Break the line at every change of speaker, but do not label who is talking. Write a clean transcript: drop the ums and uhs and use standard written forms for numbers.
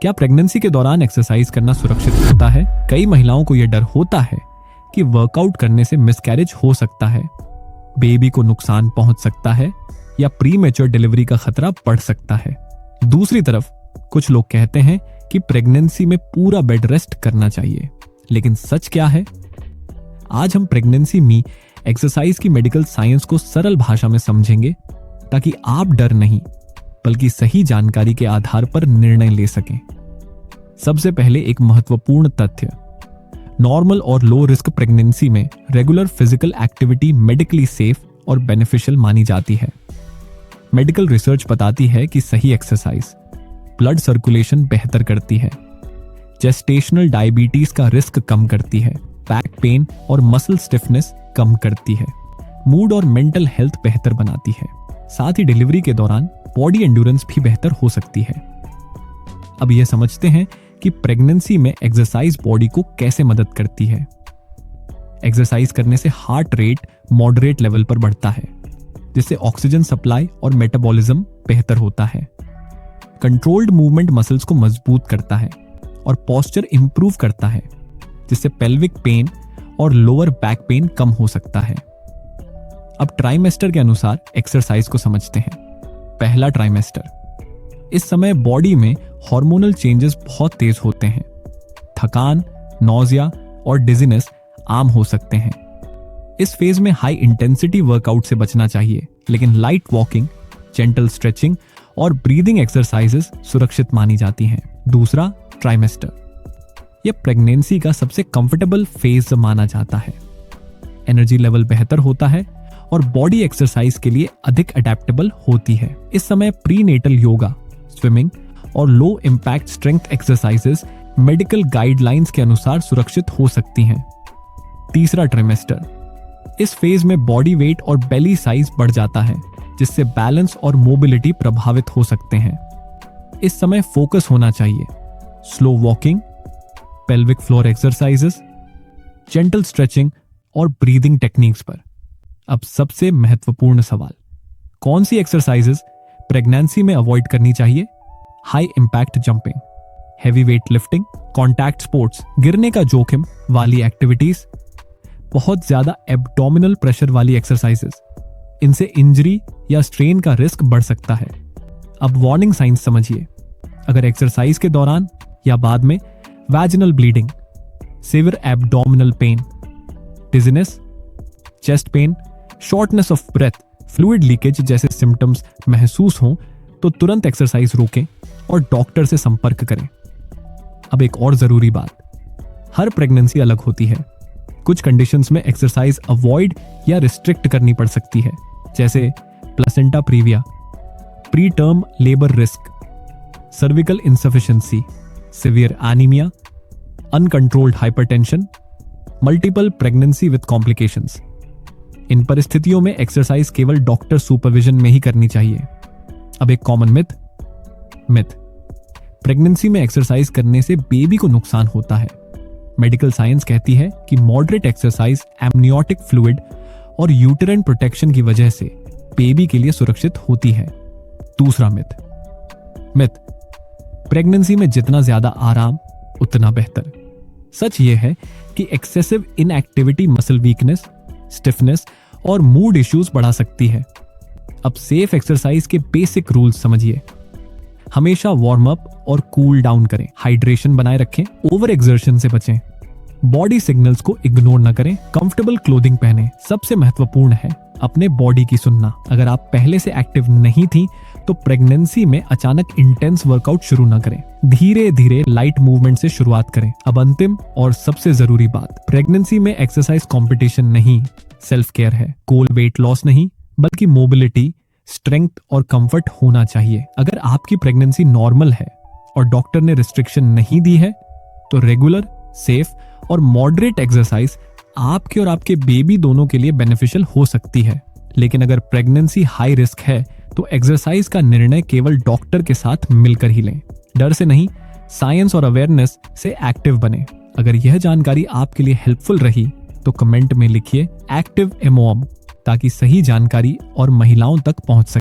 क्या प्रेगनेंसी के दौरान एक्सरसाइज करना सुरक्षित होता है? कई महिलाओं को यह डर होता है कि वर्कआउट करने से मिसकैरेज हो सकता है, बेबी को नुकसान पहुंच सकता है या प्रीमेच्योर डिलीवरी का खतरा बढ़ सकता है। दूसरी तरफ कुछ लोग कहते हैं कि प्रेगनेंसी में पूरा बेड रेस्ट करना चाहिए, लेकिन सच क्या है? आज हम प्रेगनेंसी में एक्सरसाइज की मेडिकल साइंस को सरल भाषा में समझेंगे ताकि आप डर नहीं बल्कि सही जानकारी के आधार पर निर्णय ले सकें। सबसे पहले एक महत्वपूर्ण तथ्य, नॉर्मल और लो रिस्क प्रेगनेंसी में regular physical activity medically safe और बेनिफिशियल मानी जाती है। मेडिकल रिसर्च बताती है कि सही एक्सरसाइज ब्लड सर्कुलेशन बेहतर करती है, जेस्टेशनल डायबिटीज का रिस्क कम करती है, बैक पेन और मसल स्टिफनेस कम करती है, मूड और मेंटल हेल्थ बेहतर बनाती है। साथ ही डिलीवरी के दौरान बॉडी एंड्योरेंस भी बेहतर हो सकती है। अब यह समझते हैं कि प्रेगनेंसी में एक्सरसाइज बॉडी को कैसे मदद करती है। एक्सरसाइज करने से हार्ट रेट मॉडरेट लेवल पर बढ़ता है, जिससे ऑक्सीजन सप्लाई और मेटाबॉलिज्म बेहतर होता है। कंट्रोल्ड मूवमेंट मसल्स को मजबूत करता है और पोस्चर इंप्रूव करता है, जिससे पेल्विक पेन और लोअर बैक पेन कम हो सकता है। अब ट्राइमेस्टर के अनुसार एक्सरसाइज को समझते हैं। पहला ट्राइमेस्टर, इस समय बॉडी में हार्मोनल चेंजेस बहुत तेज होते हैं। थकान, नौजिया और डिजीनेस आम हो सकते हैं। इस फेज में हाई इंटेंसिटी वर्कआउट से बचना चाहिए, लेकिन लाइट वॉकिंग, जेंटल स्ट्रेचिंग और ब्रीदिंग एक्सरसाइजेस सुरक्षित मानी जाती हैं। दूसरा ट्राइमेस्टर, यह प्रेगनेंसी का सबसे कंफर्टेबल फेज माना जाता है। एनर्जी लेवल बेहतर होता है और बॉडी एक्सरसाइज के लिए अधिक अडेप्टेबल होती है। इस समय प्रीनेटल योगा, स्विमिंग और low impact strength exercises medical guidelines के अनुसार सुरक्षित हो सकती हैं। तीसरा ट्राइमेस्टर, इस फेज में बॉडी वेट और बेली साइज बढ़ जाता है, जिससे बैलेंस और मोबिलिटी प्रभावित हो सकते हैं। इस समय फोकस होना चाहिए slow walking, pelvic floor exercises, gentle stretching और ब्रीदिंग टेक्निक्स पर। अब सबसे महत्वपूर्ण सवाल, कौन सी एक्सरसाइजेस प्रेगनेंसी में अवॉइड करनी चाहिए? High impact jumping, heavy weight lifting, contact sports, गिरने का जोखिम वाली एक्टिविटीज, बहुत ज्यादा एब्डोमिनल प्रेशर वाली एक्सरसाइजेस, इनसे इंजरी या स्ट्रेन का रिस्क बढ़ सकता है। अब वार्निंग साइंस समझिए। अगर एक्सरसाइज के दौरान या बाद में vaginal bleeding, severe abdominal pain, dizziness, chest pain, shortness of breath, fluid leakage जैसे सिम्टम्स महसूस हों तो तुरंत एक्सरसाइज रोकें और डॉक्टर से संपर्क करें। अब एक और जरूरी बात, हर प्रेगनेंसी अलग होती है। कुछ कंडीशंस में एक्सरसाइज अवॉइड या रिस्ट्रिक्ट करनी पड़ सकती है, जैसे placenta previa, preterm labour risk, cervical insufficiency, severe anaemia, uncontrolled hypertension, multiple pregnancy with complications. इन परिस्थितियों में एक्सरसाइज केवल डॉक्टर सुपरविजन में ही करनी चाहिए। अब एक कॉमन मिथ, प्रेगनेंसी में एक्सरसाइज करने से बेबी को नुकसान होता है। मेडिकल साइंस कहती है कि मॉडरेट एक्सरसाइज एमनियोटिक फ्लूइड और यूटेराइन प्रोटेक्शन की वजह से बेबी के लिए सुरक्षित होती है। दूसरा मिथ, प्रेगनेंसी में जितना ज्यादा आराम उतना बेहतर। सच यह है कि excessive inactivity muscle weakness, stiffness और मूड इश्यूज बढ़ा सकती है। अब सेफ एक्सरसाइज के बेसिक रूल्स समझिए। हमेशा वार्म अप और कूल डाउन करें, हाइड्रेशन बनाए रखें, ओवर एक्सर्शन से बचें, बॉडी सिग्नल्स को इग्नोर न करें, कंफर्टेबल क्लोथिंग पहनें। सबसे महत्वपूर्ण है अपने बॉडी की सुनना। अगर आप पहले से एक्टिव नहीं थी तो प्रेगनेंसी में अचानक इंटेंस वर्कआउट शुरू न करें, धीरे धीरे लाइट मूवमेंट से शुरुआत करें। अब अंतिम और सबसे जरूरी बात, प्रेगनेंसी में एक्सरसाइज कंपटीशन नहीं, सेल्फ केयर है। गोल वेट लॉस नहीं, बल्कि मोबिलिटी, स्ट्रेंथ और कंफर्ट होना चाहिए। अगर आपकी प्रेगनेंसी नॉर्मल है और डॉक्टर ने रिस्ट्रिक्शन नहीं दी है तो रेगुलर, सेफ और मॉडरेट एक्सरसाइज आपके और आपके बेबी दोनों के लिए बेनिफिशियल हो सकती है। लेकिन अगर प्रेगनेंसी हाई रिस्क है तो एक्सरसाइज का निर्णय केवल डॉक्टर के साथ मिलकर ही लें। डर से नहीं, साइंस और अवेयरनेस से एक्टिव बने। अगर यह जानकारी आपके लिए हेल्पफुल रही तो कमेंट में लिखिए एक्टिव एमओएम, ताकि सही जानकारी और महिलाओं तक पहुंच सके।